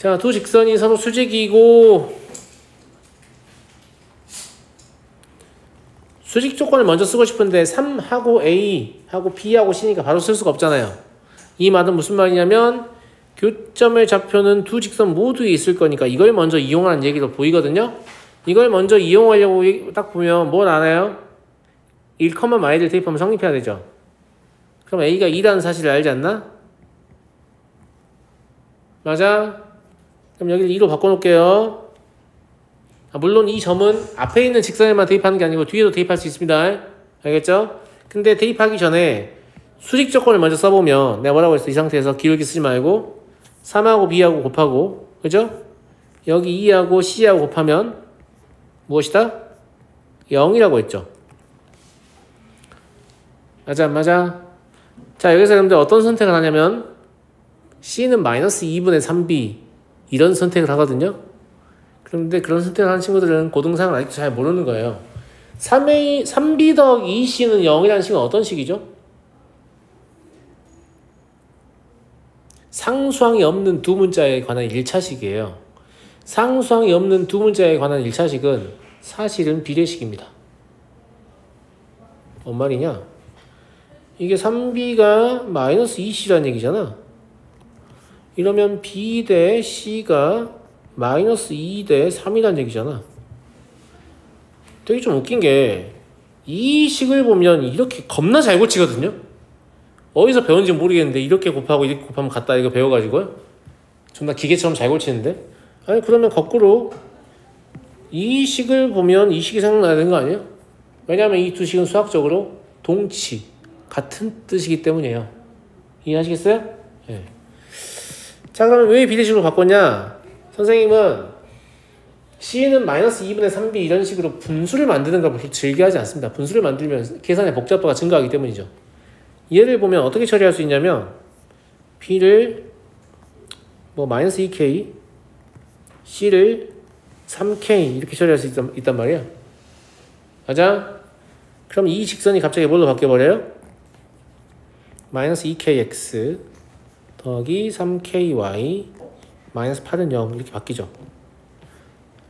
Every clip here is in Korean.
자, 두 직선이 서로 수직이고 수직 조건을 먼저 쓰고 싶은데 3하고 A하고 B하고 C니까 바로 쓸 수가 없잖아요. 이 말은 무슨 말이냐면 교점의 좌표는 두 직선 모두에 있을 거니까 이걸 먼저 이용하는 얘기로 보이거든요. 이걸 먼저 이용하려고 딱 보면 뭘 알아요? 1,y를 대입하면 성립해야 되죠. 그럼 A가 2라는 사실을 알지 않나? 맞아? 그럼 여기를 2로 바꿔놓을게요. 물론 이 점은 앞에 있는 직선에만 대입하는 게 아니고 뒤에도 대입할 수 있습니다. 알겠죠? 근데 대입하기 전에 수직 조건을 먼저 써보면 내가 뭐라고 했어? 이 상태에서 기울기 쓰지 말고 3하고 B하고 곱하고 그죠? 여기 2하고 C하고 곱하면 무엇이다? 0이라고 했죠. 맞아 안 맞아? 자, 여기서 여러분들 어떤 선택을 하냐면 C는 마이너스 2분의 3B 이런 선택을 하거든요. 그런데 그런 선택을 하는 친구들은 고등상을 아직도 잘 모르는 거예요. 3B 더하기 2C는 0이라는 식은 어떤 식이죠? 상수항이 없는 두 문자에 관한 1차식이에요. 상수항이 없는 두 문자에 관한 1차식은 사실은 비례식입니다. 뭔 말이냐? 이게 3B가 마이너스 2C라는 얘기잖아. 이러면 B 대 C가 마이너스 2 대 3이라는 얘기잖아. 되게 좀 웃긴 게 이 식을 보면 이렇게 겁나 잘 고치거든요. 어디서 배운지 모르겠는데 이렇게 곱하고 이렇게 곱하면 같다 이거 배워가지고요. 존나 기계처럼 잘 고치는데. 아니 그러면 거꾸로 이 식을 보면 이 식이 생각나야 되는 거 아니에요? 왜냐하면 이 두 식은 수학적으로 동치 같은 뜻이기 때문이에요. 이해하시겠어요? 네. 자, 그러면 왜 비례식으로 바꿨냐? 선생님은 C는 마이너스 2분의 3B 이런 식으로 분수를 만드는 걸 별로 즐겨하지 않습니다. 분수를 만들면 계산의 복잡도가 증가하기 때문이죠. 얘를 보면 어떻게 처리할 수 있냐면 B를 뭐 마이너스 2K C를 3K 이렇게 처리할 수 있단 말이에요. 맞아? 그럼 이 직선이 갑자기 뭘로 바뀌어버려요? 마이너스 2KX 더하기 3KY 마이너스 8은 0 이렇게 바뀌죠.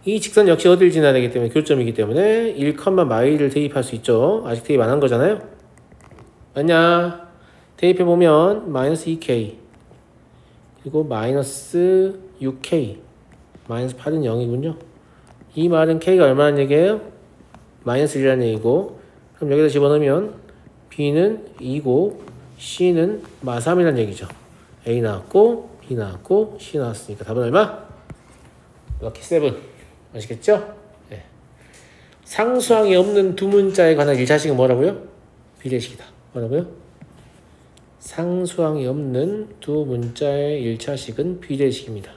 이 직선 역시 어딜 지나야 되기 때문에 교점이기 때문에 1,y를 대입할 수 있죠. 아직 대입 안 한 거잖아요. 맞냐? 대입해보면 마이너스 2k 그리고 마이너스 6k 마이너스 8은 0이군요. 이 말은 k가 얼마나 얘기예요? 마이너스 1이라는 얘기고 그럼 여기다 집어넣으면 b는 2고 c는 마3이라는 얘기죠. a 나왔고 b 나왔고 c 나왔으니까 답은 얼마? 럭키 7 아시겠죠? 네. 상수항이 없는 두 문자에 관한 1차식은 뭐라고요? 비례식이다. 뭐라고요? 상수항이 없는 두 문자의 1차식은 비례식입니다.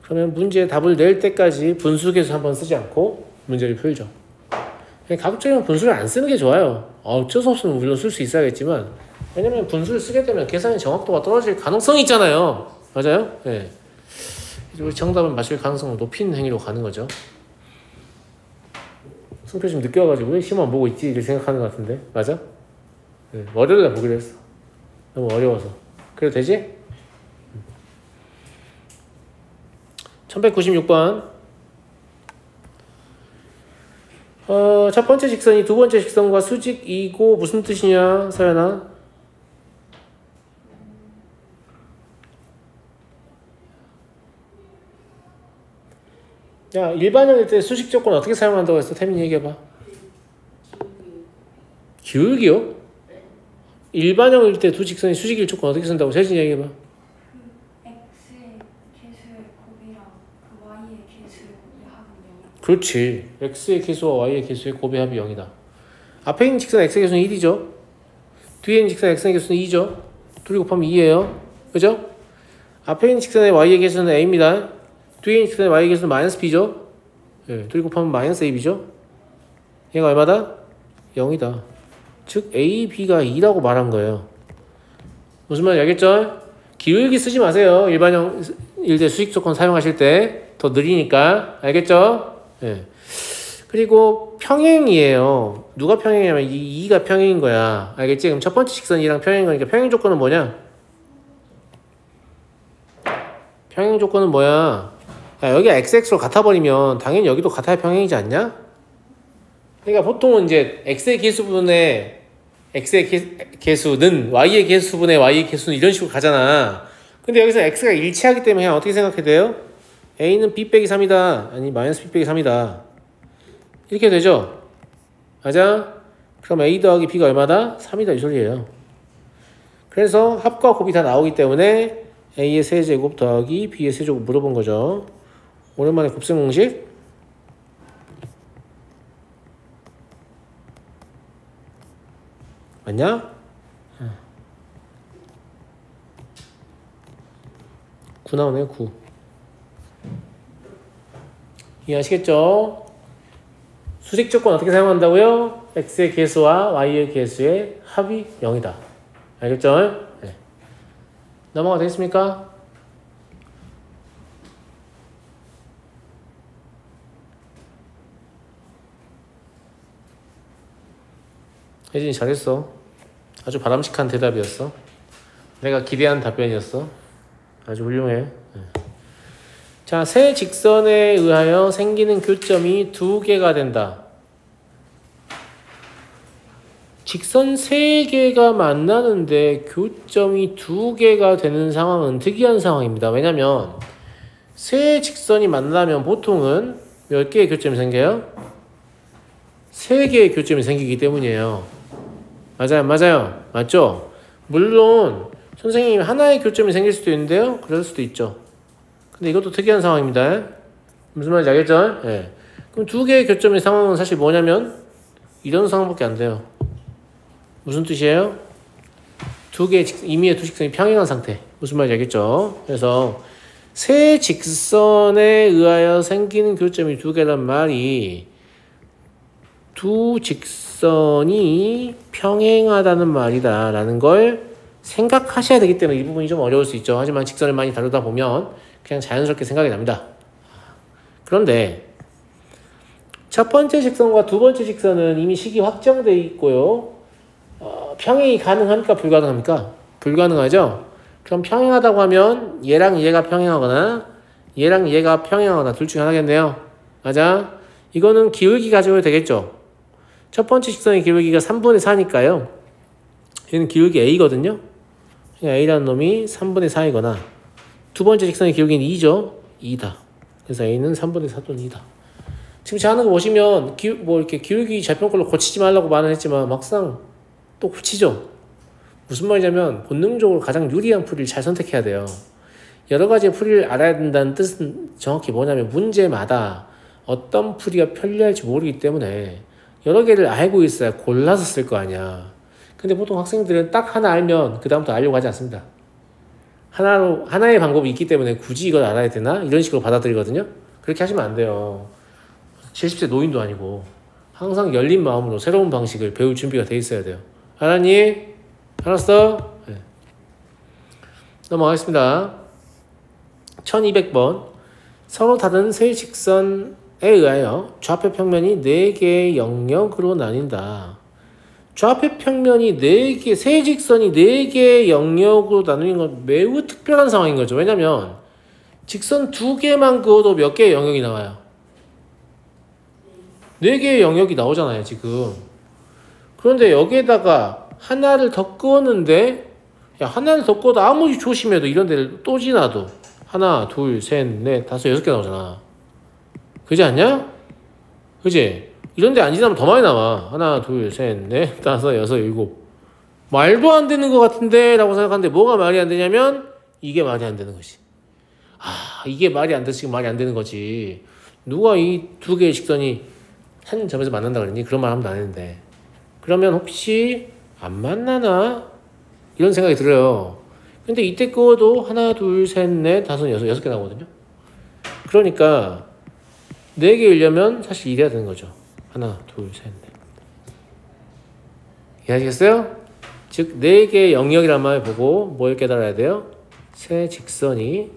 그러면 문제의 답을 낼 때까지 분수계수 한번 쓰지 않고 문제를 풀죠. 가급적이면 분수를 안 쓰는 게 좋아요. 어쩔 수 없으면 물론 쓸 수 있어야겠지만 왜냐면 분수를 쓰게 되면 계산의 정확도가 떨어질 가능성이 있잖아요. 맞아요? 네. 우리 정답을 맞출 가능성을 높인 행위로 가는 거죠. 승표 좀 늦게 와가지고 왜 시험 안 보고 있지? 이렇게 생각하는 것 같은데 맞아? 네. 월요일에 보기로 했어. 너무 어려워서. 그래도 되지? 1196번 첫 번째 직선이 두 번째 직선과 수직이고 무슨 뜻이냐 서연아? 야 일반형일 때 수직 조건 어떻게 사용한다고 했어? 태민이 얘기해봐. 기울기요? 일반형일 때 두 직선이 수직일 조건 어떻게 쓴다고? 세진이 얘기해봐. 그렇지. x의 계수와 y의 계수의 곱의 합이 0이다. 앞에 있는 직선 x의 계수는 1이죠. 뒤에 있는 직선 x의 계수는 2죠. 둘이 곱하면 2예요. 그죠? 앞에 있는 직선의 y의 계수는 a입니다. 뒤에 있는 직선의 y의 계수는 마이너스 b죠. 네, 둘이 곱하면 마이너스 ab죠. 얘가 얼마다? 0이다. 즉 a, b가 2라고 말한 거예요. 무슨 말인지 알겠죠? 기울기 쓰지 마세요. 일반형 일대 수직 조건 사용하실 때 더 느리니까. 알겠죠? 예. 그리고 평행이에요. 누가 평행이냐면 이 2가 평행인 거야. 알겠지? 그럼 첫 번째 직선이랑 평행인 거니까 평행 조건은 뭐냐? 평행 조건은 뭐야? 야, 여기가 xx로 같아버리면 당연히 여기도 같아야 평행이지 않냐? 그러니까 보통은 이제 x의 개수분의 x의 개수는 y의 개수분의 y의 개수는 이런 식으로 가잖아. 근데 여기서 x가 일치하기 때문에 그냥 어떻게 생각해야 돼요? a는 b 빼기 3이다. 아니 마이너스 b 빼기 3이다. 이렇게 되죠? 맞아? 그럼 a 더하기 b가 얼마다? 3이다 이 소리예요. 그래서 합과 곱이 다 나오기 때문에 a의 세제곱 더하기 b의 세제곱 물어본 거죠. 오랜만에 곱셈 공식. 맞냐? 9 나오네요. 9. 이해하시겠죠? 수직 조건 어떻게 사용한다고요? x의 개수와 y의 개수의 합이 0이다. 알겠죠? 네. 넘어가 되겠습니까? 혜진이 잘했어. 아주 바람직한 대답이었어. 내가 기대한 답변이었어. 아주 훌륭해. 네. 자, 세 직선에 의하여 생기는 교점이 두 개가 된다. 직선 3개가 만나는데 교점이 2개가 되는 상황은 특이한 상황입니다. 왜냐면 세 직선이 만나면 보통은 몇 개의 교점이 생겨요? 3개의 교점이 생기기 때문이에요. 맞아요. 맞죠? 물론 선생님이 하나의 교점이 생길 수도 있는데요. 그럴 수도 있죠. 근데 이것도 특이한 상황입니다. 무슨 말인지 알겠죠? 네. 그럼 2개의 교점의 상황은 사실 뭐냐면 이런 상황밖에 안 돼요. 무슨 뜻이에요? 임의의 두 직선이 평행한 상태. 무슨 말인지 알겠죠? 그래서 세 직선에 의하여 생기는 교점이 2개란 말이 두 직선이 평행하다는 말이다 라는 걸 생각하셔야 되기 때문에 이 부분이 좀 어려울 수 있죠. 하지만 직선을 많이 다루다 보면 그냥 자연스럽게 생각이 납니다. 그런데 첫 번째 직선과 두 번째 직선은 이미 식이 확정되어 있고요. 평행이 가능합니까? 불가능합니까? 불가능하죠? 그럼 평행하다고 하면 얘랑 얘가 평행하거나 얘랑 얘가 평행하거나 둘 중에 하나겠네요. 맞아? 이거는 기울기 가져야 되겠죠? 첫 번째 직선의 기울기가 3분의 4니까요. 얘는 기울기 a거든요. a라는 놈이 3분의 4이거나 두 번째 직선의 기울기는 2죠. 2다. 그래서 a는 3분의 4 또는 2다. 지금 제가 하는 거 보시면 이렇게 기울기 좌편 걸로 고치지 말라고 말은 했지만 막상 또 고치죠. 무슨 말이냐면 본능적으로 가장 유리한 풀이를 잘 선택해야 돼요. 여러 가지 풀이를 알아야 된다는 뜻은 정확히 뭐냐면 문제마다 어떤 풀이가 편리할지 모르기 때문에 여러 개를 알고 있어야 골라서 쓸 거 아니야. 근데 보통 학생들은 딱 하나 알면 그 다음부터 알려고 하지 않습니다. 하나의 방법이 있기 때문에 굳이 이걸 알아야 되나? 이런 식으로 받아들이거든요. 그렇게 하시면 안 돼요. 70세 노인도 아니고 항상 열린 마음으로 새로운 방식을 배울 준비가 돼 있어야 돼요. 알았니? 알았어? 네. 넘어가겠습니다. 1200번. 서로 다른 세 직선에 의하여 좌표 평면이 4개의 영역으로 나뉜다. 좌표 평면이 4개, 세 직선이 4개의 영역으로 나누는 건 매우 특별한 상황인 거죠. 왜냐면 직선 2개만 그어도 몇 개의 영역이 나와요? 4개의 영역이 나오잖아요, 지금. 그런데 여기에다가 하나를 더 그었는데, 야, 하나를 더 그어도 아무리 조심해도 이런 데를 또 지나도 하나, 둘, 셋, 넷, 다섯, 6개 나오잖아. 그지 않냐? 그지? 이런 데 안 지나면 더 많이 나와. 하나, 둘, 셋, 넷, 다섯, 여섯, 일곱. 말도 안 되는 것 같은데? 라고 생각하는데 뭐가 말이 안 되냐면 이게 말이 안 되는 거지. 이게 말이 안 돼서 지금 말이 안 되는 거지. 누가 이 2개의 직선이 한 점에서 만난다 그랬니? 그런 말 하면 안 했는데. 그러면 혹시 안 만나나? 이런 생각이 들어요. 근데 이때 그어도 하나, 둘, 셋, 넷, 다섯, 여섯, 6개 나오거든요. 그러니까 4개이려면 사실 이래야 되는 거죠. 하나, 둘, 셋, 넷. 이해하시겠어요? 즉 4개의 영역이란 말을 보고 뭘 깨달아야 돼요? 세 직선이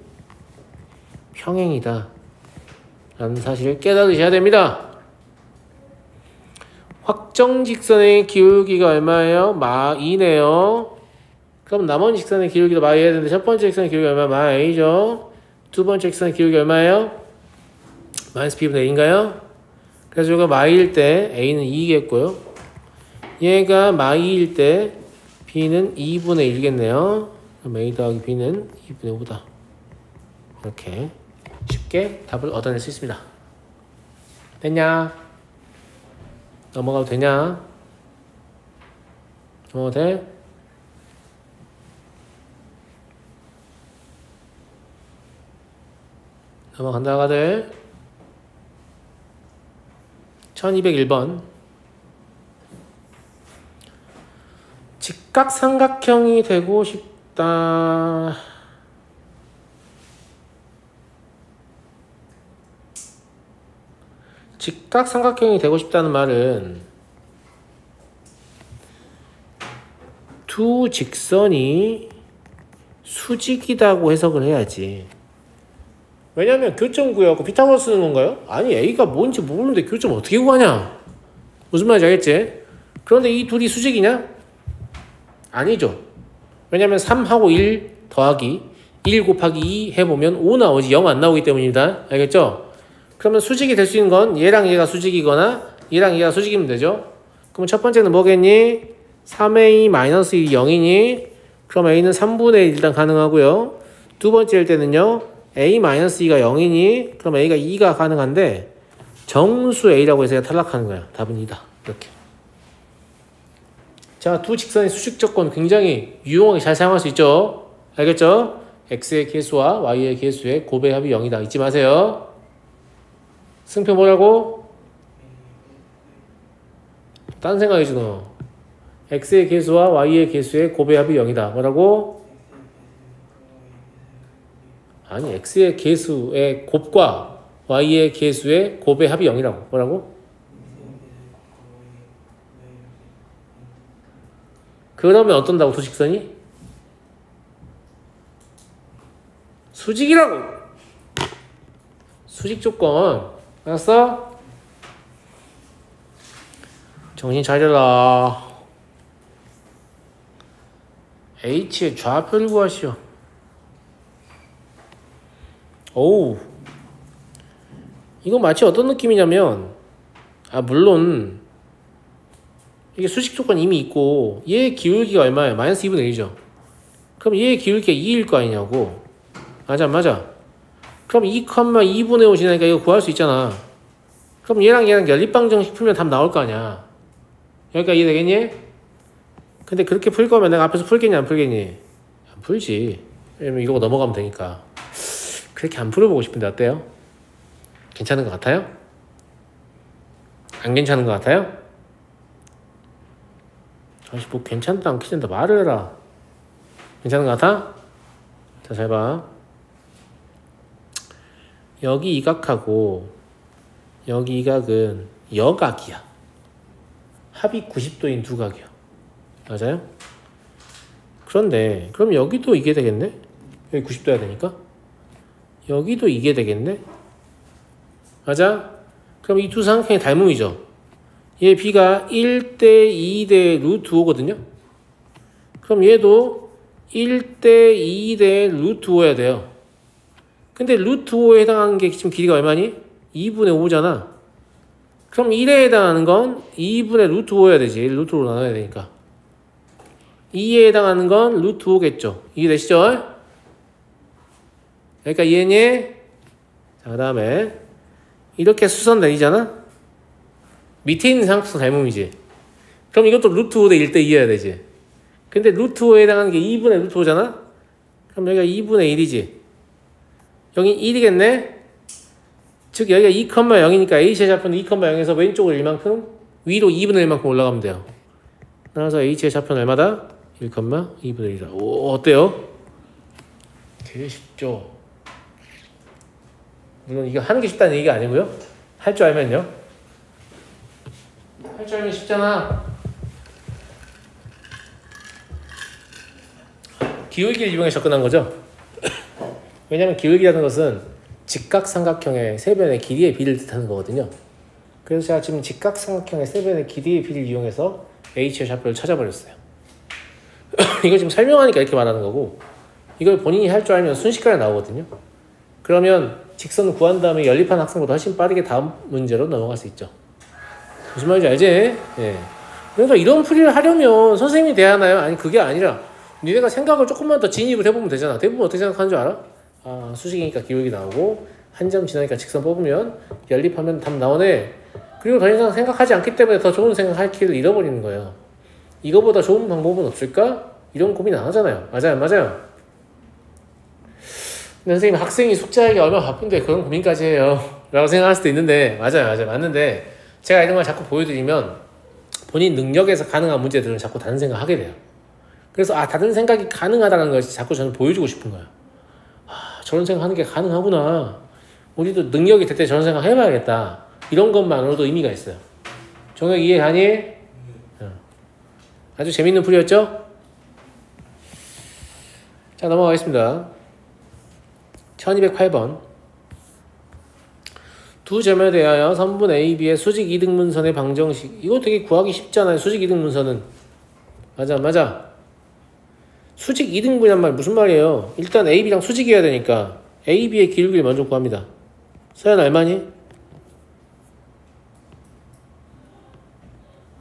평행이다 라는 사실을 깨달으셔야 됩니다. 확정 직선의 기울기가 얼마예요? 마2네요. 그럼 나머지 직선의 기울기도 마2 해야 되는데 첫 번째 직선의 기울기가 얼마? 마2죠. 두 번째 직선의 기울기 얼마예요? 마이너스 b분의 a인가요? 그래서 이거 마2일 때 a는 2겠고요. 얘가 마2일 때 b는 2분의 1겠네요. 그럼 a 더하기 b는 2분의 5다. 이렇게 쉽게 답을 얻어낼 수 있습니다. 됐냐? 넘어가도 되냐? 넘어가도 돼? 넘어간다 가들. 1201번. 직각삼각형이 되고 싶다. 직각삼각형이 되고 싶다는 말은 두 직선이 수직이라고 해석을 해야지. 왜냐면 교점 구해갖고 피타고라스 쓰는 건가요? 아니 A가 뭔지 모르는데 교점 어떻게 구하냐? 무슨 말인지 알겠지? 그런데 이 둘이 수직이냐? 아니죠. 왜냐면 3하고 1 더하기 1 곱하기 2 해보면 5 나오지 0 안 나오기 때문입니다. 알겠죠? 그러면 수직이 될 수 있는 건 얘랑 얘가 수직이거나 얘랑 얘가 수직이면 되죠. 그럼 첫 번째는 뭐겠니? 3A-1이 0이니? 그럼 A는 3분의 1 일단 가능하고요. 두 번째일 때는요. A-2가 0이니? 그럼 A가 2가 가능한데 정수 A라고 해서 탈락하는 거야. 답은 2다. 이렇게. 자, 두 직선의 수직 조건 굉장히 유용하게 잘 사용할 수 있죠. 알겠죠? X의 계수와 Y의 계수의 곱의 합이 0이다. 잊지 마세요. 승표 뭐라고? 딴 생각이지 너. X의 계수와 Y의 계수의 곱의 합이 0이다. 뭐라고? 아니 X의 계수의 곱과 Y의 계수의 곱의 합이 0이라고. 뭐라고? 그러면 어떤다고 두 직선이? 수직이라고! 수직 조건. 알았어? 정신 차려라. H의 좌표를 구하시오. 오우. 이거 마치 어떤 느낌이냐면, 물론, 이게 수직 조건 이미 있고, 얘의 기울기가 얼마예요? 마이너스 2분의 1이죠. 그럼 얘의 기울기가 2일 거 아니냐고. 맞아. 그럼 2,2분의 5 지나니까 이거 구할 수 있잖아. 그럼 얘랑 연립방정식 풀면 답 나올 거 아니야. 여기까지 이해되겠니? 근데 그렇게 풀 거면 내가 앞에서 풀겠니 안 풀겠니? 안 풀지. 왜냐면 이거 넘어가면 되니까. 그렇게 안 풀어보고 싶은데 어때요? 괜찮은 것 같아요? 안 괜찮은 것 같아요? 아씨 뭐 괜찮다 안 괜찮다 말을 해라. 괜찮은 것 같아? 자 잘 봐. 여기 이 각하고 여기 이 각은 여각이야. 합이 90도인 두 각이야. 맞아요? 그런데 그럼 여기도 이게 되겠네? 여기 90도야 되니까? 여기도 이게 되겠네? 맞아? 그럼 이 두 삼각형의 닮음이죠? 얘 B가 1대 2대 루트 5거든요? 그럼 얘도 1대 2대 루트 5여야 돼요. 근데 루트 5에 해당하는 게 지금 길이가 얼마니? 2분의 5잖아. 그럼 1에 해당하는 건 2분의 루트 5여야 되지. 루트 5로 나눠야 되니까. 2에 해당하는 건 루트 5겠죠. 이게 되시죠? 그러니까 이해니? 자, 그 다음에 이렇게 수선 내리잖아? 밑에 있는 삼각수 닮음이지. 그럼 이것도 루트 5대 1대 2여야 되지. 근데 루트 5에 해당하는 게 2분의 루트 5잖아? 그럼 여기가 2분의 1이지. 여기 1이겠네? 즉 여기가 2,0이니까 H의 좌표는 2,0에서 왼쪽으로 1만큼 위로 2분의 1만큼 올라가면 돼요. 따라서 H의 좌표는 얼마다? 1,2분의 1이다. 오, 어때요? 되게 쉽죠? 물론 이거 하는 게 쉽다는 얘기가 아니고요. 할 줄 알면요. 할 줄 알면 쉽잖아. 기울기를 이용해 접근한 거죠. 왜냐면 기울기라는 것은 직각삼각형의 세변의 길이의 비를 뜻하는 거거든요. 그래서 제가 지금 직각삼각형의 세변의 길이의 비를 이용해서 H의 좌표를 찾아버렸어요. 이거 지금 설명하니까 이렇게 말하는 거고, 이걸 본인이 할 줄 알면 순식간에 나오거든요. 그러면 직선을 구한 다음에 연립한 학생보다 훨씬 빠르게 다음 문제로 넘어갈 수 있죠. 무슨 말인지 알지? 예. 그러니까 이런 풀이를 하려면 선생님이 돼야 하나요? 아니, 그게 아니라 니네가 생각을 조금만 더 진입을 해보면 되잖아. 대부분 어떻게 생각하는 줄 알아? 아, 수직이니까 기울기 나오고 한 점 지나니까 직선 뽑으면 연립하면 답 나오네. 그리고 더 이상 생각하지 않기 때문에 더 좋은 생각할 기회를 잃어버리는 거예요. 이거보다 좋은 방법은 없을까? 이런 고민 안 하잖아요. 맞아요, 맞아요. 근데 선생님, 학생이 숙제하기 얼마나 바쁜데 그런 고민까지 해요 라고 생각할 수도 있는데, 맞아요, 맞아요, 맞는데 제가 이런 걸 자꾸 보여드리면 본인 능력에서 가능한 문제들은 자꾸 다른 생각 하게 돼요. 그래서 다른 생각이 가능하다는 걸 자꾸 저는 보여주고 싶은 거예요. 저런 생각 하는 게 가능하구나, 우리도 능력이 될 때 저런 생각 해봐야겠다, 이런 것만으로도 의미가 있어요. 정혁 이해하니? 아주 재밌는 풀이였죠? 자, 넘어가겠습니다. 1208번. 두 점에 대하여 선분 AB의 수직 이등분선의 방정식. 이거 되게 구하기 쉽잖아요. 수직 이등분선은. 맞아. 수직 이등분이란 말 무슨 말이에요? 일단 AB랑 수직이어야 되니까 AB의 기울기를 먼저 구합니다. 서연 얼마니?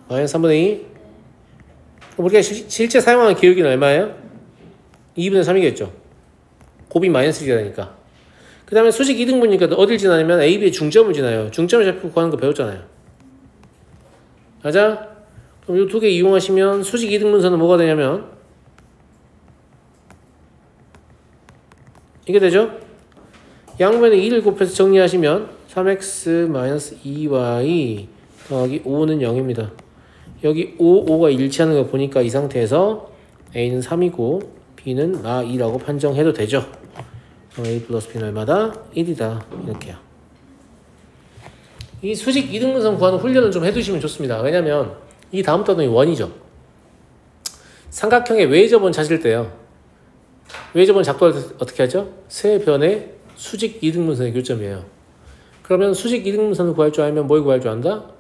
마이너스 3분의 2. 우리가 실제 사용하는 기울기는 얼마예요? 2분의 3이겠죠. 곱이 마이너스 1이라니까. 그 다음에 수직 이등분이니까 어딜 지나냐면 AB의 중점을 지나요. 중점을 잡고 구하는 거 배웠잖아요. 맞아? 그럼 이 두 개 이용하시면 수직 이등분선은 뭐가 되냐면 이게 되죠? 양변에 2를 곱해서 정리하시면 3x-2y 더하기 5는 0입니다. 여기 5가 일치하는 거 보니까 이 상태에서 A는 3이고 B는 2라고 판정해도 되죠. A 플러스 B는 얼마다? 1이다. 이렇게요. 이 수직 이등분선 구하는 훈련을 좀 해두시면 좋습니다. 왜냐면 이 다음 단원이 원이죠. 삼각형의 외접원 찾을 때요. 외접원 작도할 때 어떻게 하죠? 세 변의 수직 이등분선의 교점이에요. 그러면 수직 이등분선을 구할 줄 알면 뭘 구할 줄 안다?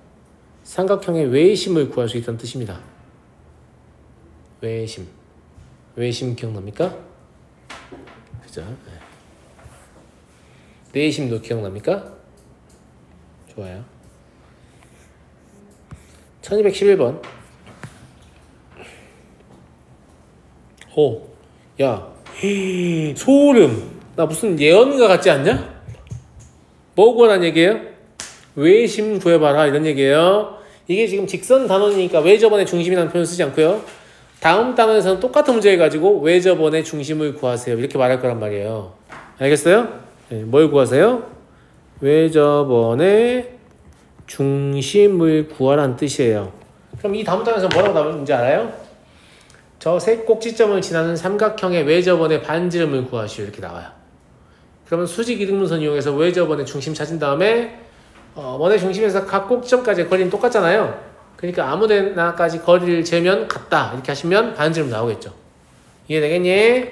삼각형의 외심을 구할 수 있다는 뜻입니다. 외심. 외심 기억납니까? 그죠? 내심도 기억납니까? 좋아요. 1211번. 야, 소름. 나 무슨 예언가 같지 않냐? 뭐 구하라는 얘기예요? 외심 구해봐라, 이런 얘기예요. 이게 지금 직선 단원이니까 외접원의 중심이라는 표현을 쓰지 않고요. 다음 단원에서는 똑같은 문제 해가지고 외접원의 중심을 구하세요, 이렇게 말할 거란 말이에요. 알겠어요? 네, 뭘 구하세요? 외접원의 중심을 구하라는 뜻이에요. 그럼 이 다음 단원에서 뭐라고 나오는지 알아요? 저 세 꼭지점을 지나는 삼각형의 외접원의 반지름을 구하시오, 이렇게 나와요. 그러면 수직 이등분선 이용해서 외접원의 중심 찾은 다음에 원의 중심에서 각 꼭지점까지의 거리는 똑같잖아요. 그러니까 아무데나까지 거리를 재면 같다, 이렇게 하시면 반지름 나오겠죠. 이해되겠니?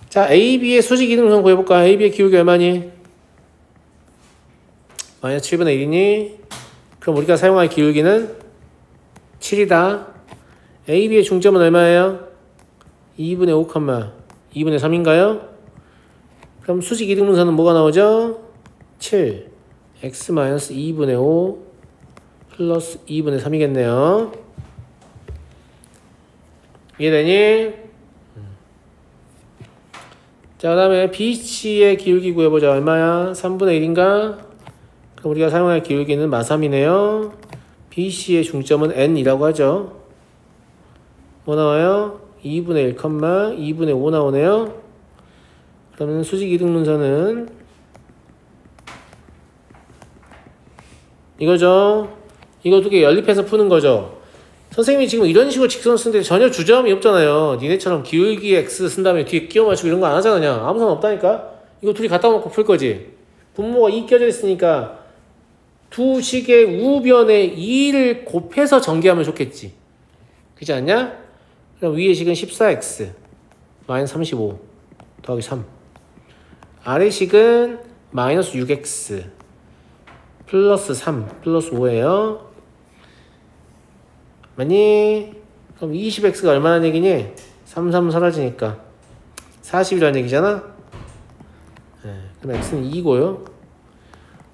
자, AB의 수직 이등분선 구해볼까? AB의 기울기 얼마니? 마이너스 7분의 1이니? 그럼 우리가 사용할 기울기는 7이다. AB의 중점은 얼마예요? 2분의 5, 2분의 3인가요? 그럼 수직 이등분선은 뭐가 나오죠? 7 x-2분의 5 플러스 2분의 3이겠네요. 이해되니? 자, 그 다음에 BC의 기울기 구해보자. 얼마야? 3분의 1인가? 그럼 우리가 사용할 기울기는 마3이네요. BC의 중점은 N이라고 하죠. 뭐 나와요? 2분의 1, 2분의 5 나오네요. 그러면 수직 이등분선은 이거죠. 이거 두 개 연립해서 푸는 거죠. 선생님이 지금 이런 식으로 직선 쓰는데 전혀 주저함이 없잖아요. 니네처럼 기울기 X 쓴 다음에 뒤에 끼워 맞추고 이런 거 안 하잖아. 그냥 아무 상관 없다니까. 이거 둘이 갖다 놓고 풀 거지. 분모가 2 껴져 있으니까 두 식의 우변에 2를 곱해서 전개하면 좋겠지. 그렇지 않냐? 그럼 위의 식은 14x 마이너스 35 더하기 3. 아래식은 마이너스 6x 플러스 3 플러스 5예요. 맞니? 그럼 20x가 얼마나 얘기니? 3, 3 사라지니까 40이라는 얘기잖아. 네, 그럼 x는 2고요.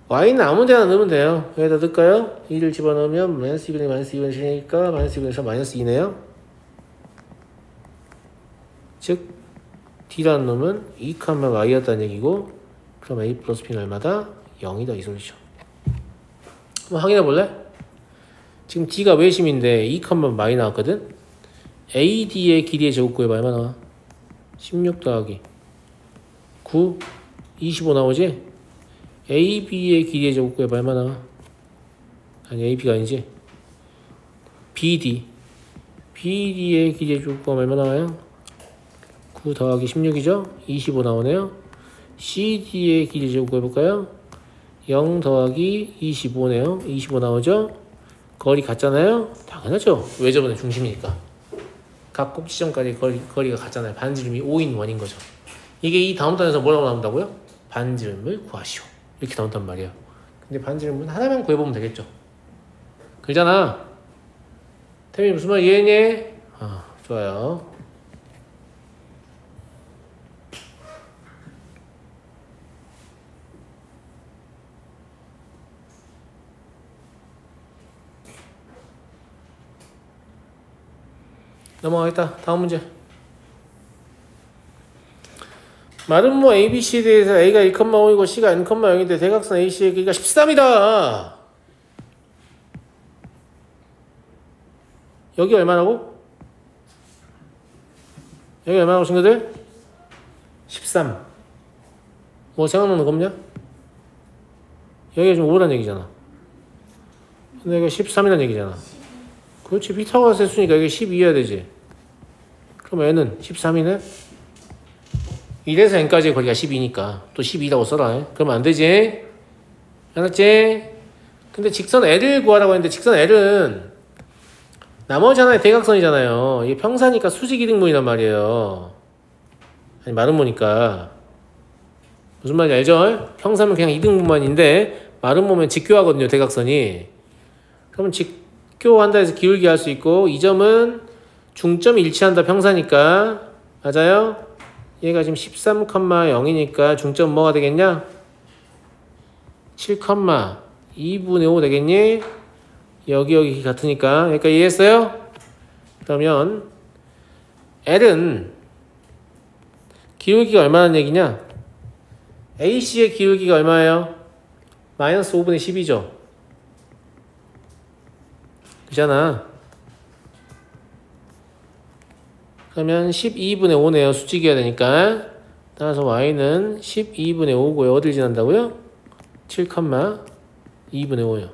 y는 아무 데나 넣으면 돼요. 여기다 넣을까요? 2를 집어넣으면 마이너스 2분의 마이너스 2분의 7이니까 마이너스 2분의 마이너스 2네요. 즉 d라는 놈은 2, y였다는 얘기고, 그럼 a 플러스 b는 얼마다? 0이다 이 소리죠. 한번 확인해 볼래? 지금 d가 외심인데 2, y 나왔거든? ad의 길이의 제곱 구해봐. 얼마 나와? 16 더하기 9, 25 나오지? AB의 길이의 제곱 구해봐. 얼마 나와? 아니 AB가 아니지. BD의 길이의 제곱 구하면 얼마 나와요? 9 더하기 16이죠? 25 나오네요. CD의 길이의 제곱 구해볼까요? 0 더하기 25네요. 25 나오죠? 거리 같잖아요? 당연하죠. 왜 저번에 중심이니까. 각 꼭지점까지 거리가 같잖아요. 반지름이 5인 원인 거죠. 이게 이 다음 단에서 뭐라고 나온다고요? 반지름을 구하시오. 이렇게 나온단 말이에요. 근데 반지름은 하나만 구해보면 되겠죠. 그러잖아. 태민이 무슨 말 이해했니? 아, 좋아요. 넘어가겠다. 다음 문제. 마름모 ABCD에서 A가 1,5이고 C가 N,0인데 대각선 AC의 길이가 13이다. 여기 얼마라고? 여기 얼마라고 친구들? 13. 뭐 생각나는 거 없냐? 여기가 좀 5라는 얘기잖아. 근데 여기가 13이라는 얘기잖아. 그렇지. 피타고라스 했으니까 여기 12여야 되지. 그럼 N은 13이네? 1에서 N까지의 거리가 12니까 또 12라고 써라. 그러면 안 되지? 알았지? 근데 직선 L을 구하라고 했는데 직선 L은 나머지 하나의 대각선이잖아요. 이게 평사니까 수직 이등분이란 말이에요. 아니 마름모니까. 무슨 말인지 알죠? 평사면 그냥 이등분만인데 마름모면 직교하거든요. 대각선이. 그러면 직교한다 해서 기울기 할 수 있고, 이 점은 중점이 일치한다 평사니까. 맞아요? 얘가 지금 13,0이니까 중점 뭐가 되겠냐? 7,2분의 5 되겠니? 여기 같으니까. 그러니까 이해했어요? 그러면 L은 기울기가 얼마나 얘기냐? AC의 기울기가 얼마예요? 마이너스 5분의 10이죠. 그잖아. 그러면 12분의 5네요. 수직이어야 되니까. 따라서 y는 12분의 5고요. 어딜 지난다고요? 7,2분의 5요.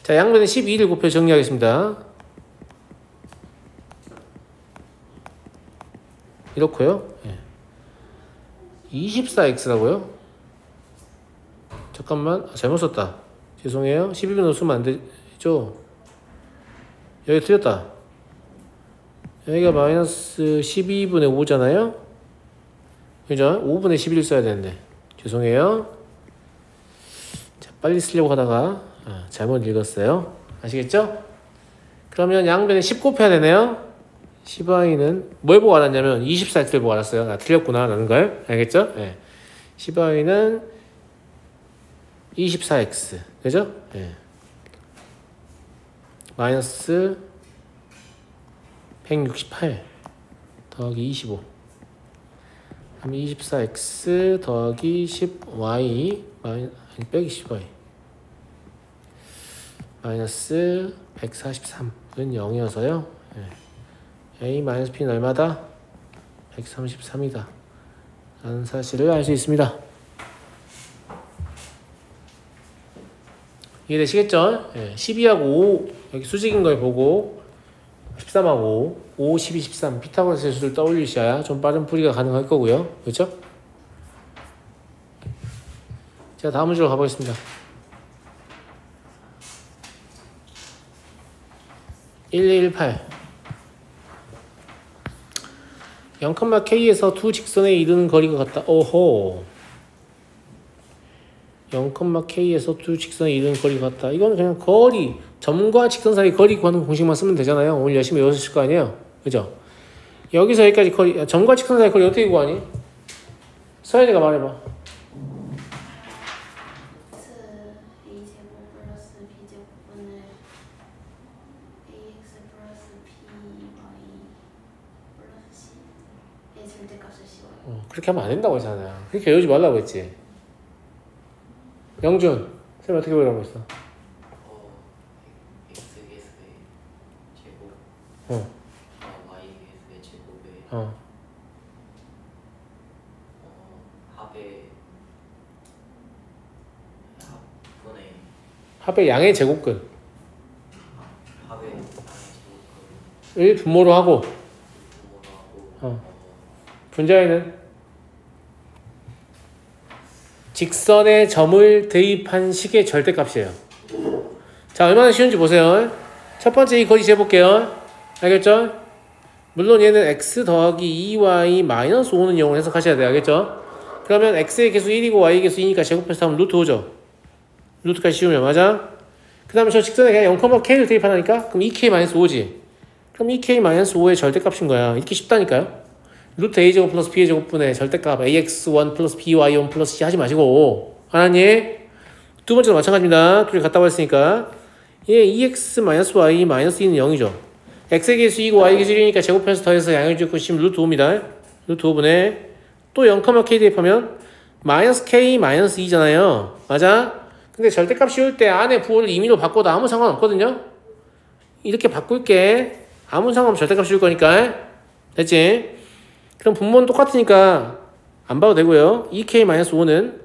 자, 양변에 12를 곱해 정리하겠습니다. 이렇고요. 24x라고요? 잠깐만. 잘못 썼다. 죄송해요. 12분의 5 쓰면 안 되죠? 여기 틀렸다. 여기가 마이너스 12분의 5잖아요? 그죠? 5분의 11 써야 되는데. 죄송해요. 자, 빨리 쓰려고 하다가 잘못 읽었어요. 아시겠죠? 그러면 양변에 10 곱해야 되네요. 10i는 뭘 보고 알았냐면 24x를 보고 알았어요. 나 틀렸구나 라는 걸. 알겠죠? 네. 10i는 24x. 그죠? 네. 마이너스 168 더하기 25. 그럼 24x 더하기 10y 빼기 10y 마이너스 143은 0이어서요. a 마이너스 p는 얼마다? 133이다 라는 사실을 알 수 있습니다. 이해되시겠죠? 12하고 5 여기 수직인 걸 보고 13하고 5, 12, 13 피타고라스의 수를 떠올리셔야 좀 빠른 풀이가 가능할 거고요. 그렇죠? 자, 다음 문제로 가보겠습니다. 1218 0,k에서 두 직선에 이르는 거리가 같다. 오호. 0,k에서 두 직선에 이르는 거리가 같다. 이거는 그냥 거리, 점과 직선 사이 거리 구하는 공식만 쓰면 되잖아요. 오늘 열심히 외우셨을 거 아니에요? 그죠? 여기서 여기까지 거리, 점과 직선 사이 거리 어떻게 구하니? 서현이가 말해봐. a제곱 플러스 b제곱분을 ax 플러스 by 플러스 c의 절대값을 씌워요. 그렇게 하면 안 된다고 했잖아요. 그렇게 외우지 말라고 했지. 영준, 쌤 어떻게 외우라고 했어? x의 제곱 y의 제곱에 합의 양의 제곱근 합의 양의 제곱을 분모로 하고 분자에는 직선에 점을 대입한 식의 절대값이에요. 자, 얼마나 쉬운지 보세요. 첫 번째 이 거리 재볼게요. 알겠죠? 물론 얘는 x 더하기 2y 마이너스 5는 0을 해석하셔야 돼요. 알겠죠? 그러면 x의 개수 1이고 y의 개수 2니까 제곱해서 하면 루트 5죠. 루트까지 씌우면 맞아? 그 다음에 저 직선에 그냥 0,k를 대입하니까 그럼 2k-5지. 그럼 2k-5의 절대값인 거야. 이렇게 쉽다니까요. 루트 a제곱 플러스 b의 제곱분의 절대값 ax1 플러스 by1 플러스 c 하지 마시고 알았니? 두 번째도 마찬가지입니다. 둘이 같다고 했으니까 얘 2x-y 마이너스 2는 0이죠. x의 개수 2고 y의 개수 1이니까 제곱해서 더해서 양을 주고 씌우면 루트 5입니다. 루트 5분의 또 0,k 대입하면 마이너스 k 마이너스 2잖아요. 맞아? 근데 절대값 씌울 때 안에 부호를 임의로 바꿔도 아무 상관없거든요. 이렇게 바꿀게. 아무 상관없이 절대값 씌울 거니까. 됐지? 그럼 분모는 똑같으니까 안 봐도 되고요. 2k-5는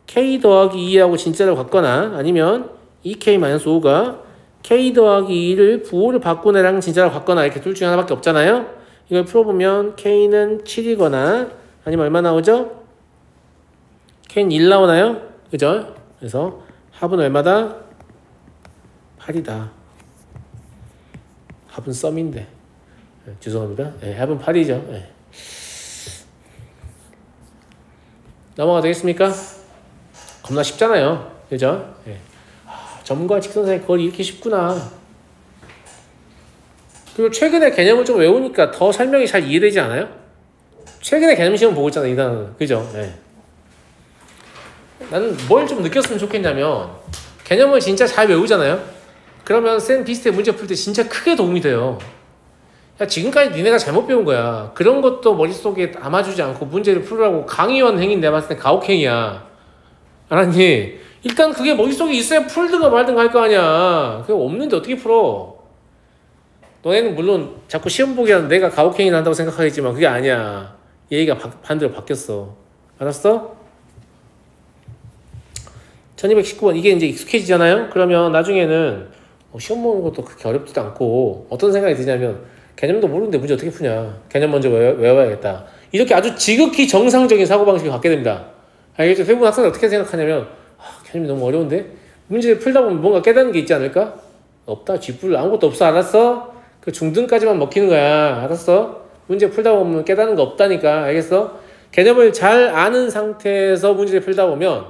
k 더하기 2하고 진짜로 바거나 아니면 2k-5가 k 더하기 2를 부호를 바꾼 애랑 진짜로 바거나 이렇게 둘 중에 하나밖에 없잖아요. 이걸 풀어보면 k는 7이거나 아니면 얼마 나오죠? k는 1 나오나요? 그죠? 그래서 합은 얼마다? 8이다. 합은 썸인데. 네, 죄송합니다. 네, 합은 8이죠. 네. 넘어가 되겠습니까? 겁나 쉽잖아요. 그죠? 네. 점과 직선 사이 거리 이렇게 쉽구나. 그리고 최근에 개념을 좀 외우니까 더 설명이 잘 이해되지 않아요? 최근에 개념 시험 보고 있잖아, 이 단어는. 그죠? 네. 나는 뭘 좀 느꼈으면 좋겠냐면 개념을 진짜 잘 외우잖아요. 그러면 쌤 비슷해 문제 풀 때 진짜 크게 도움이 돼요. 야, 지금까지 니네가 잘못 배운 거야. 그런 것도 머릿속에 담아주지 않고 문제를 풀으라고 강의원 행위는 내가 봤을 때 가혹행위야. 알았니? 일단 그게 머릿속에 있어야 풀든가 말든가 할 거 아니야. 그게 없는데 어떻게 풀어? 너네는 물론 자꾸 시험 보기 하는 내가 가혹행위를 한다고 생각하겠지만 그게 아니야. 얘기가 반대로 바뀌었어. 알았어? 1219번 이게 이제 익숙해지잖아요. 그러면 나중에는 시험 보는 것도 그렇게 어렵지도 않고 어떤 생각이 드냐면 개념도 모르는데 문제 어떻게 푸냐. 개념 먼저 외워야겠다. 이렇게 아주 지극히 정상적인 사고방식을 갖게 됩니다. 알겠죠? 대부분 학생들 어떻게 생각하냐면 개념이 너무 어려운데 문제를 풀다 보면 뭔가 깨닫는 게 있지 않을까? 없다. 쥐뿔 아무것도 없어. 알았어? 그 중등까지만 먹히는 거야. 알았어? 문제 풀다 보면 깨닫는 거 없다니까. 알겠어? 개념을 잘 아는 상태에서 문제를 풀다 보면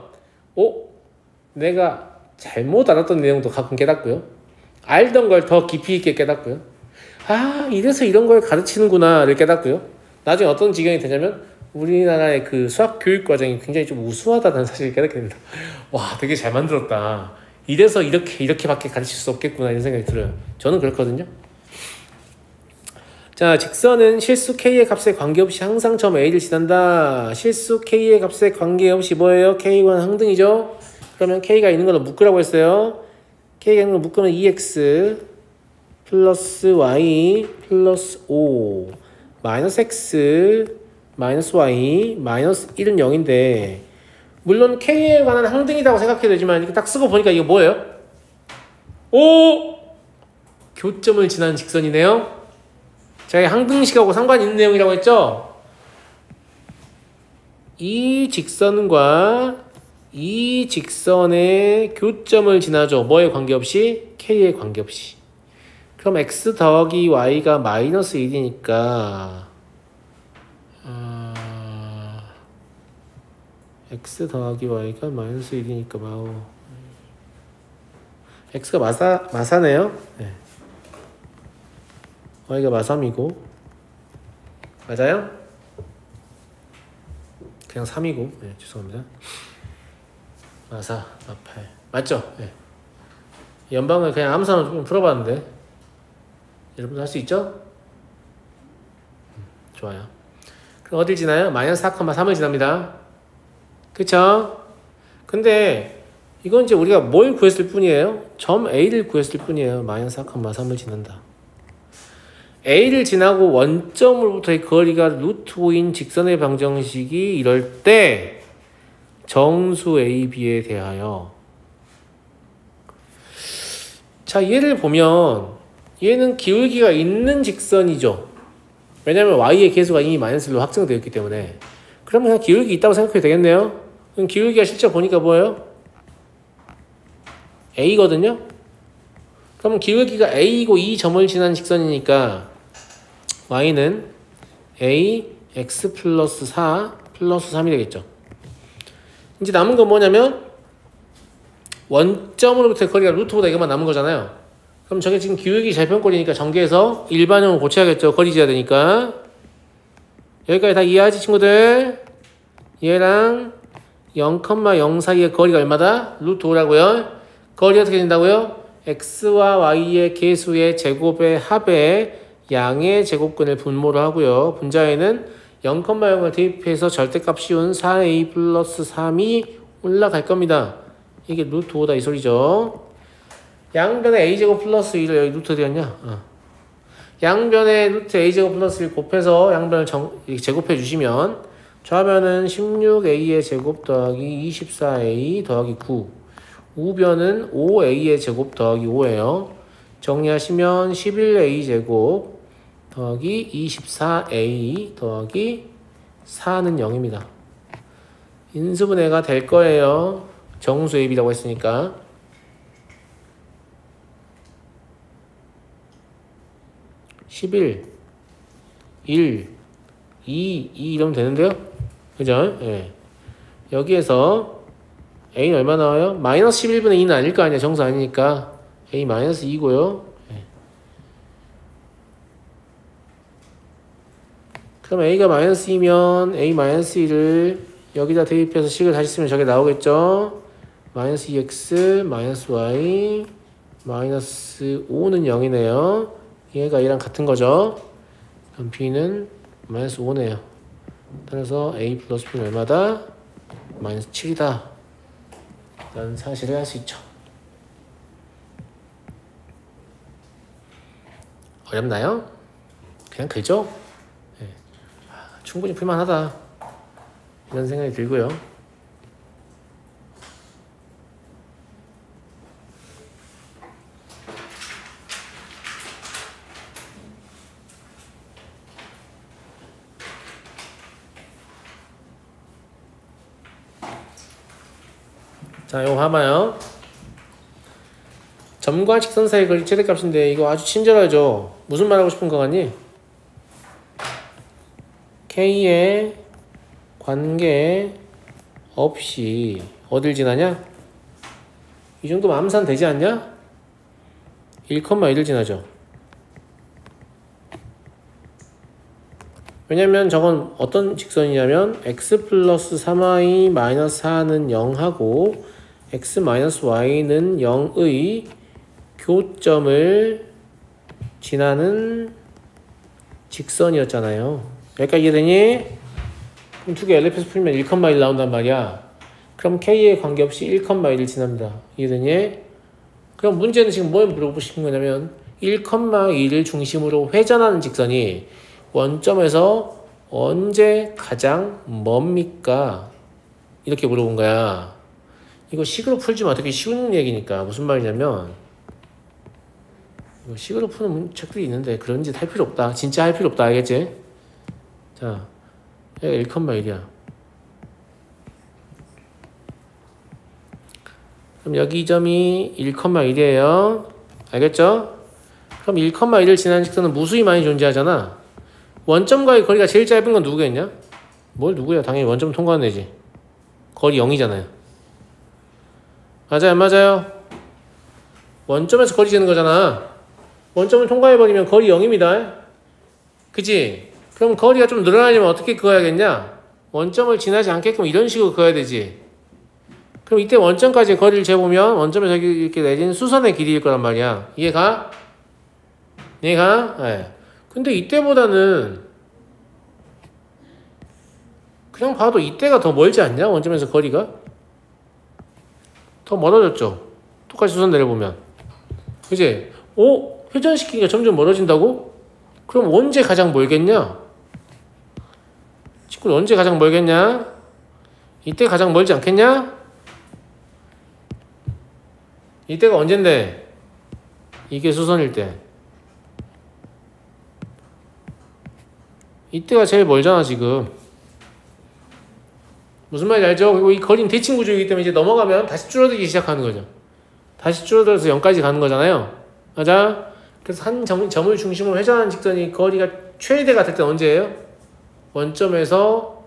내가 잘못 알았던 내용도 가끔 깨닫고요. 알던 걸 더 깊이 있게 깨닫고요. 이래서 이런 걸 가르치는구나를 깨닫고요. 나중에 어떤 지경이 되냐면 우리나라의 그 수학 교육 과정이 굉장히 좀 우수하다는 사실을 깨닫게 됩니다. 와, 되게 잘 만들었다. 이래서 이렇게밖에 가르칠 수 없겠구나 이런 생각이 들어요. 저는 그렇거든요. 자, 직선은 실수 k의 값에 관계없이 항상 점 a를 지난다. 실수 k의 값에 관계없이 뭐예요? k와 항등이죠. 그러면 k가 있는 걸로 묶으라고 했어요. k가 있는 걸 묶으면 2x 플러스 y 플러스 5 마이너스 x 마이너스 y 마이너스 1은 0인데 물론 k에 관한 항등이라고 생각해도 되지만 이렇게 딱 쓰고 보니까 이거 뭐예요? 교점을 지난 직선이네요. 제가 항등식하고 상관 있는 내용이라고 했죠? 이 직선과 이 직선의 교점을 지나죠. 뭐에 관계없이? k에 관계없이. 그럼 x 더하기 y가 마이너스 1이니까 x 더하기 y가 마이너스 1이니까 마오. x가 마사네요. 네. y가 마3이고 맞아요? 그냥 3이고 네, 죄송합니다. 마4, 마8 맞죠? 네. 연방을 그냥 암산으로 좀 풀어봤는데 여러분 할 수 있죠? 좋아요. 그럼 어딜 지나요? 마이너스 4,3을 지납니다. 그쵸? 근데 이건 이제 우리가 뭘 구했을 뿐이에요? 점 A를 구했을 뿐이에요. 마이너스 4,3을 지난다. A를 지나고 원점으로부터의 거리가 루트 5인 직선의 방정식이 이럴 때 정수 AB에 대하여 자 얘를 보면 얘는 기울기가 있는 직선이죠. 왜냐면 y의 계수가 이미 마이너스 1로 확정되어 있기 때문에 그러면 그냥 기울기 있다고 생각해도 되겠네요. 그럼 기울기가 실제 보니까 뭐예요? A거든요. 그러면 기울기가 A이고 이 점을 지난 직선이니까 y는 A x 플러스 4 플러스 3이 되겠죠. 이제 남은 건 뭐냐면 원점으로부터의 거리가 루트 5다 이것만 남은 거잖아요. 그럼 저게 지금 기울기 절편꼴이니까 전개해서 일반형을 고쳐야겠죠. 거리 지어야 되니까. 여기까지 다 이해하지 친구들? 얘랑 0,0 사이의 거리가 얼마다? 루트 5라고요. 거리 어떻게 된다고요? x와 y의 계수의 제곱의 합에 양의 제곱근을 분모로 하고요. 분자에는 0,0을 대입해서 절대값 씌운 4a 플러스 3이 올라갈 겁니다. 이게 루트 5다 이 소리죠. 양변에 a제곱 플러스 1을 여기 루트 어디였냐? 양변에 루트 a제곱 플러스 1 곱해서 양변을 제곱해 주시면 좌변은 16a의 제곱 더하기 24a 더하기 9 우변은 5a의 제곱 더하기 5예요. 정리하시면 11a 제곱 더하기 24a 더하기 4는 0입니다. 인수분해가 될 거예요. 정수 AB라고 했으니까. 11, 1, 2 이러면 되는데요. 그죠? 예. 여기에서 A는 얼마 나와요? 마이너스 11분의 2는 아닐 거 아니야. 정수 아니니까. A 마이너스 2고요. 예. 그럼 A가 마이너스 2면 A 마이너스 2를 여기다 대입해서 식을 다시 쓰면 저게 나오겠죠? 마이너스 2x 마이너스 y 마이너스 5는 0이네요. 얘가 얘랑 같은 거죠. 그럼 b는 마이너스 5네요. 따라서 a 플러스 b는 얼마다? 마이너스 7이다. 라는 사실을 알 수 있죠. 어렵나요? 그냥 글죠? 네. 충분히 풀만하다. 이런 생각이 들고요. 자, 이거 봐봐요. 점과 직선 사이 거리 최대값인데 이거 아주 친절하죠. 무슨 말 하고 싶은 거 같니? K의 관계 없이 어딜 지나냐? 이 정도면 암산 되지 않냐? 1,1을 지나죠. 왜냐면 저건 어떤 직선이냐면 x 플러스 3y 마이너스 4는 0하고 x 마이너스 y는 0의 교점을 지나는 직선이었잖아요. 여기까지 이해되니? 그럼 두 개 LF에서 풀면 1,1 나온단 말이야. 그럼 K에 관계없이 1,1을 지납니다. 이해되니? 그럼 문제는 지금 뭘 물어보신 거냐면 1,1을 중심으로 회전하는 직선이 원점에서 언제 가장 멉니까? 이렇게 물어본 거야. 이거 식으로 풀지만 어떻게 쉬운 얘기니까 무슨 말이냐면 이거 식으로 푸는 책들이 있는데 그런 짓 할 필요 없다. 진짜 할 필요 없다. 알겠지? 자, 얘가 1,1이야. 그럼 여기 이 점이 1,1이에요. 알겠죠? 그럼 1,1을 지나는 직선은 무수히 많이 존재하잖아. 원점과의 거리가 제일 짧은 건 누구겠냐? 뭘 누구야? 당연히 원점 통과하는 애지. 거리 0이잖아요. 맞아요, 안 맞아요? 원점에서 거리 재는 거잖아. 원점을 통과해버리면 거리 0입니다. 그치? 그럼 거리가 좀 늘어나려면 어떻게 그어야겠냐? 원점을 지나지 않게끔 이런 식으로 그어야 되지. 그럼 이때 원점까지의 거리를 재보면 원점에서 이렇게 내린 수선의 길이일 거란 말이야. 이해가? 이해가? 네. 근데 이때보다는 그냥 봐도 이때가 더 멀지 않냐? 원점에서 거리가? 더 멀어졌죠? 똑같이 수선 내려보면. 그치? 오? 회전시키기가 점점 멀어진다고? 그럼 언제 가장 멀겠냐? 친구는 언제 가장 멀겠냐? 이때 가장 멀지 않겠냐? 이때가 언젠데? 이게 수선일 때. 이때가 제일 멀잖아 지금. 무슨 말인지 알죠? 그리고 이 거리는 대칭 구조이기 때문에 이제 넘어가면 다시 줄어들기 시작하는 거죠. 다시 줄어들어서 0까지 가는 거잖아요. 맞아? 그래서 한 점을 중심으로 회전하는 직선이 거리가 최대가 될 때 언제예요? 원점에서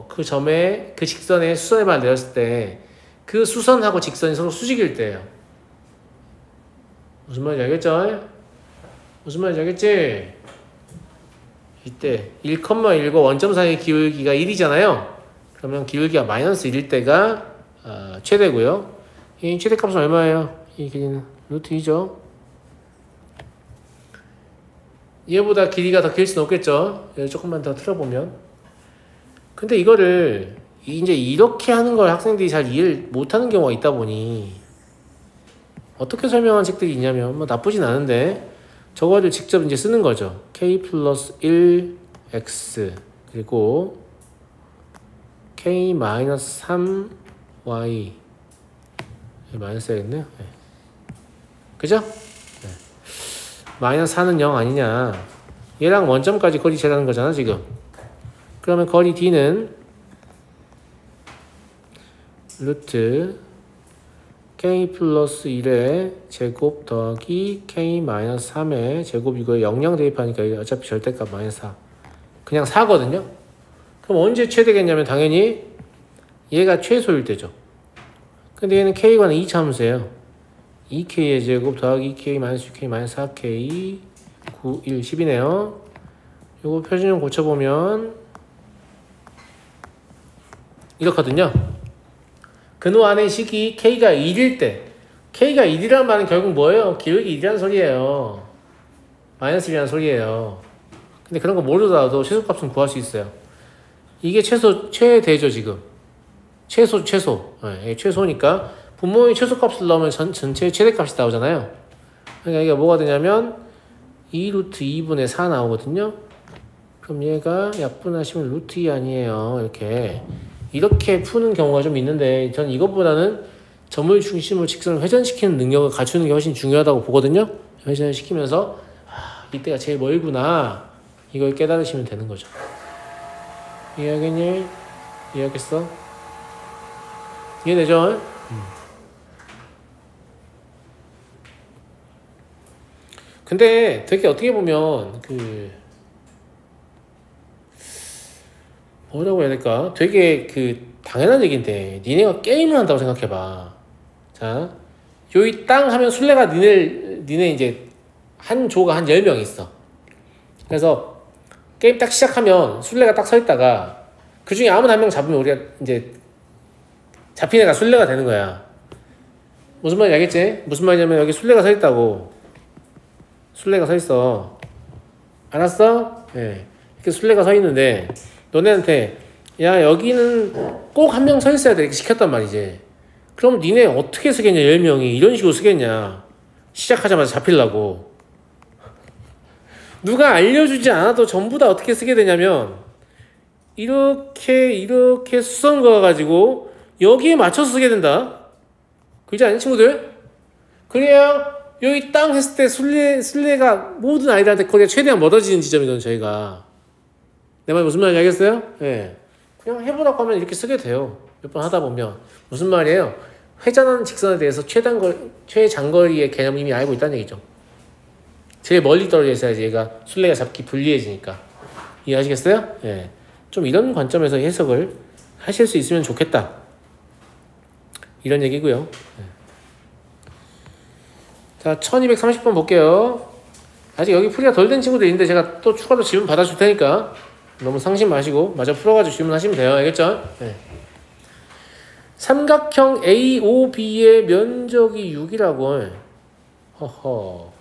그 점에 그 직선에 수선의 발을 내렸을 때 그 수선하고 직선이 서로 수직일 때예요. 무슨 말인지 알겠죠? 무슨 말인지 알겠지? 이때 1,1과 원점 사이의 기울기가 1이잖아요. 그러면 기울기가 마이너스 1일 때가 최대고요. 이 최대값은 얼마예요? 이 길이는 루트 2죠. 얘보다 길이가 더 길 수는 없겠죠. 얘를 조금만 더 틀어보면. 근데 이거를 이제 이렇게 하는 걸 학생들이 잘 이해를 못하는 경우가 있다 보니 어떻게 설명한 책들이 있냐면 뭐 나쁘진 않은데 저거를 직접 이제 쓰는 거죠. k 플러스 1x 그리고 k 마이너스 3y 마이너스 해야겠네요. 네. 그죠? 네. 마이너스 4는 0 아니냐. 얘랑 원점까지 거리 재라는 거잖아 지금. 그러면 거리 d는 루트 k 플러스 1의 제곱 더하기 k 마이너스 3의 제곱 이거에 00 대입하니까 어차피 절대값 마이너스 4 그냥 4거든요. 그럼 언제 최대겠냐면 당연히 얘가 최소일 때죠. 근데 얘는 k가 2차 함수예요. 2k의 제곱 더하기 2k 마이너스 6k 마이너스 4k 9, 1, 10이네요. 요거 표준형 고쳐보면 이렇거든요. 근호 안의 식이 k가 1일 때 k가 1이라는 말은 결국 뭐예요? 기울기 1이라는 소리예요. 마이너스 1이라는 소리예요. 근데 그런 거 모르더라도 최소값은 구할 수 있어요. 이게 최대죠 지금. 최소. 네, 최소니까 분모의 최소값을 넣으면 전체의 최대값이 나오잖아요. 그러니까 이게 뭐가 되냐면 2 루트 2분의 4 나오거든요. 그럼 얘가 약분하시면 루트 2 아니에요. 이렇게 푸는 경우가 좀 있는데 저는 이것보다는 점을 중심으로 직선을 회전시키는 능력을 갖추는 게 훨씬 중요하다고 보거든요. 회전을 시키면서 이때가 제일 멀구나 이걸 깨달으시면 되는 거죠. 이해하겠니? 이해하겠어? 이해되죠? 근데 되게 어떻게 보면 뭐라고 해야 될까? 되게 당연한 얘기인데 니네가 게임을 한다고 생각해봐. 자, 여기 땅 하면 술래가 니네 이제 한 조가 한 10명 있어. 그래서 게임 딱 시작하면 술래가 딱 서 있다가 그 중에 아무나 한 명 잡으면 우리가 이제 잡힌 애가 술래가 되는 거야. 무슨 말인지 알겠지? 무슨 말이냐면 여기 술래가 서 있다고. 술래가 서 있어. 알았어? 네. 이렇게 술래가 서 있는데 너네한테 야 여기는 꼭 한 명 서 있어야 돼 이렇게 시켰단 말이지. 그럼 니네 어떻게 쓰겠냐 10명이 이런 식으로 쓰겠냐. 시작하자마자 잡히려고. 누가 알려주지 않아도 전부 다 어떻게 쓰게 되냐면 이렇게 수선 그어가지고 여기에 맞춰서 쓰게 된다. 그렇지 않니 친구들? 그래야 여기 땅 했을 때 술래가 모든 아이들한테 거리가 최대한 멀어지는 지점이거든 저희가. 내 말 무슨 말인지 알겠어요? 예. 그냥 해보라고 하면 이렇게 쓰게 돼요. 몇 번 하다 보면. 무슨 말이에요? 회전하는 직선에 대해서 최장거리의 개념 이미 알고 있다는 얘기죠. 제일 멀리 떨어져 있어야지 얘가 술래가 잡기 불리해지니까. 이해하시겠어요? 예. 좀 이런 관점에서 해석을 하실 수 있으면 좋겠다. 이런 얘기고요. 자, 1230번 볼게요. 아직 여기 풀이가 덜 된 친구들 있는데 제가 또 추가로 질문 받아줄 테니까 너무 상심 마시고 마저 풀어가지고 질문하시면 돼요. 알겠죠? 네. 삼각형 AOB의 면적이 6이라고. 허허.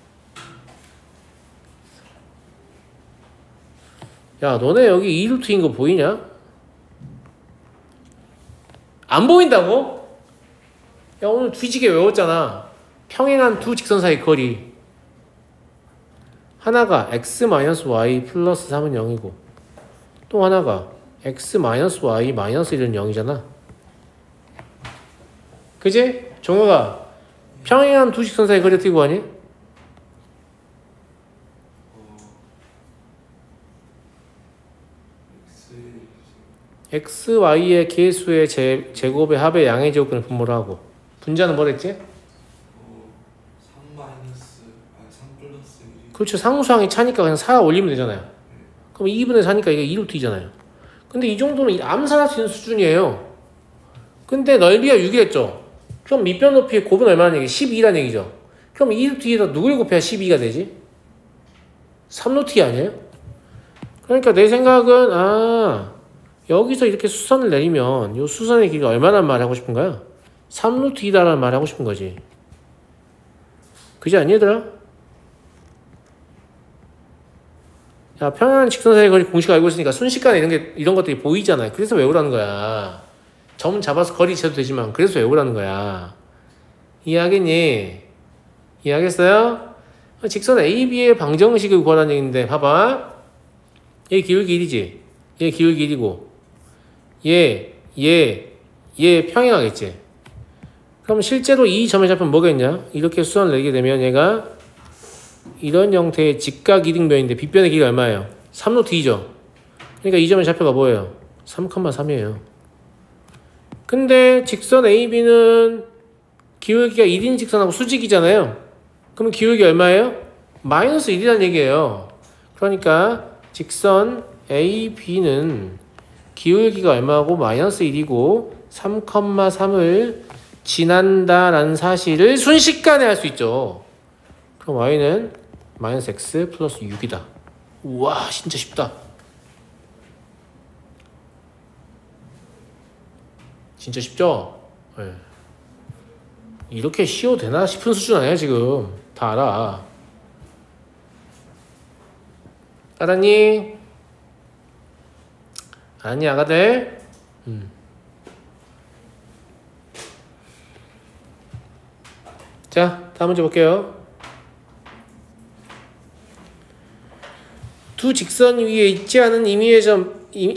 야, 너네 여기 2루트인 거 보이냐? 안 보인다고? 야, 오늘 뒤지게 외웠잖아. 평행한 두 직선 사이 거리. 하나가 x-y 플러스 3은 0이고 또 하나가 x-y 마이너스 1은 0이잖아. 그지? 종호가 평행한 두 직선 사이 거리 어떻게 구하니? x, y의 계수의 제곱의 합의 양의 제곱근을 분모를 하고 분자는 뭐랬지? 3 플러스 1이 그렇죠. 상수항이 차니까 그냥 4 올리면 되잖아요. 그럼 2분의 4니까 이게 2루트이잖아요. 근데 이 정도는 암산할 수 있는 수준이에요. 근데 넓이가 6이랬죠. 그럼 밑변 높이의 곱은 얼마나 얘기? 12란 얘기죠. 그럼 2루트에다 누굴 곱해야 12가 되지? 3루트 아니에요? 그러니까 내 생각은 여기서 이렇게 수선을 내리면 이 수선의 길이가 얼마나 말하고 싶은 거야? 3루트2다라는 말 하고 싶은 거지. 그지 않니 얘들아? 야, 평행한 직선사의 거리 공식 알고 있으니까 순식간에 이런 것들이 보이잖아요. 그래서 외우라는 거야. 점 잡아서 거리 재도 되지만 그래서 외우라는 거야. 이해하겠니? 이해하겠어요? 직선 AB의 방정식을 구하라는 얘기인데 봐봐. 얘 기울기 1이지. 얘 기울기 1이고 얘 평행하겠지. 그럼 실제로 이 점의 좌표는 뭐겠냐? 이렇게 수선을 내게 되면 얘가 이런 형태의 직각 이등변인데 빗변의 길이가 얼마예요? 3루트2죠. 그러니까 이 점의 좌표가 뭐예요? 3,3이에요. 근데 직선 AB는 기울기가 1인 직선하고 수직이잖아요. 그럼 기울기 얼마예요? 마이너스 1이라는 얘기예요. 그러니까 직선 AB는 기울기가 얼마고 마이너스 1이고 3,3을 지난다라는 사실을 순식간에 알 수 있죠. 그럼 y는 마이너스 x 플러스 6이다. 우와, 진짜 쉽다. 진짜 쉽죠? 네. 이렇게 쉬워도 되나 싶은 수준 아니야 지금. 다 알아. 알았니? 알았니 아가들? 자, 다음 문제 볼게요. 두 직선 위에 있지 않은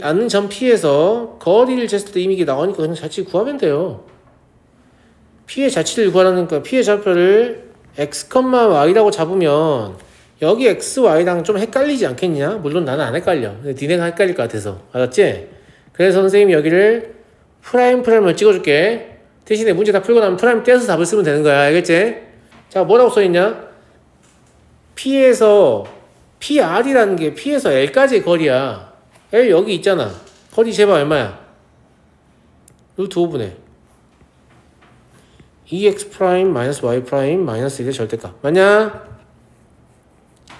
않은 점 P에서 거리를 쟀을 때 이미게 나오니까 그냥 자치 구하면 돼요. P의 자치를 구하라니까 P의 좌표를 x, y라고 잡으면 여기 x, y랑 좀 헷갈리지 않겠냐? 물론 나는 안 헷갈려. 근데 니네가 헷갈릴 것 같아서. 알았지? 그래서 선생님이 여기를 프라임을 찍어줄게. 대신에 문제 다 풀고 나면 프라임 떼서 답을 쓰면 되는 거야. 알겠지? 자, 뭐라고 써있냐? P에서 PR이라는 게 P에서 L까지의 거리야. L 여기 있잖아. 거리 제발 얼마야? 루트 5분의 EX 프라임 마이너스 Y 프라임 마이너스 1의 절대값. 맞냐?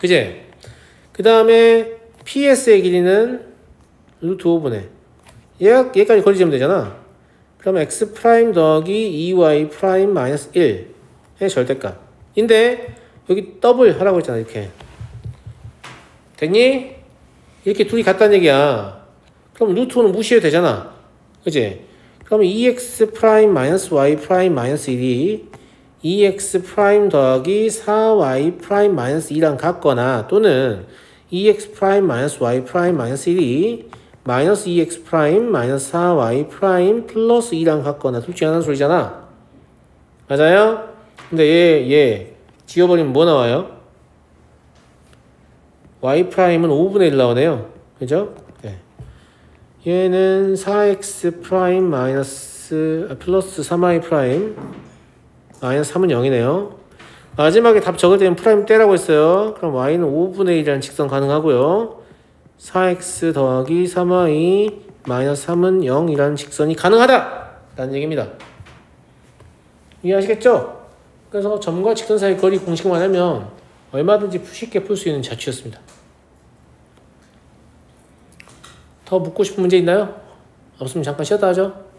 그제? 그 다음에 PS의 길이는 루트 5분의 얘까지 거리 재면 되잖아. 그러면 X 프라임 더하기 EY 프라임 마이너스 1의 절대값. 인데 여기 더블 하라고 했잖아. 이렇게. 됐니? 이렇게 둘이 같다는 얘기야. 그럼 루트 5는 무시해도 되잖아. 그치? 그럼 EX 프라임 마이너스 Y 프라임 마이너스 1이 EX 프라임 더하기 4Y 프라임 마이너스 2랑 같거나 또는 EX 프라임 마이너스 Y 프라임 마이너스 1이 마이너스 EX 프라임 마이너스 4Y 프라임 플러스 2랑 같거나 둘 중에 하나는 소리잖아. 맞아요? 근데 얘 지워버리면 뭐 나와요? Y 프라임은 5분의 1 나오네요. 그죠? 네. 얘는 4x 프라임 마이너스 플러스 3y 프라임 마이너스 3은 0이네요. 마지막에 답 적을 때는 프라임 떼라고 했어요. 그럼 y는 5분의 1이라는 직선 가능하고요. 4x 더하기 3y 마이너스 3은 0이라는 직선이 가능하다! 라는 얘기입니다. 이해하시겠죠? 그래서 점과 직선 사이 거리 공식만 하면 얼마든지 쉽게 풀 수 있는 자취였습니다. 더 묻고 싶은 문제 있나요? 없으면 잠깐 쉬었다 하죠.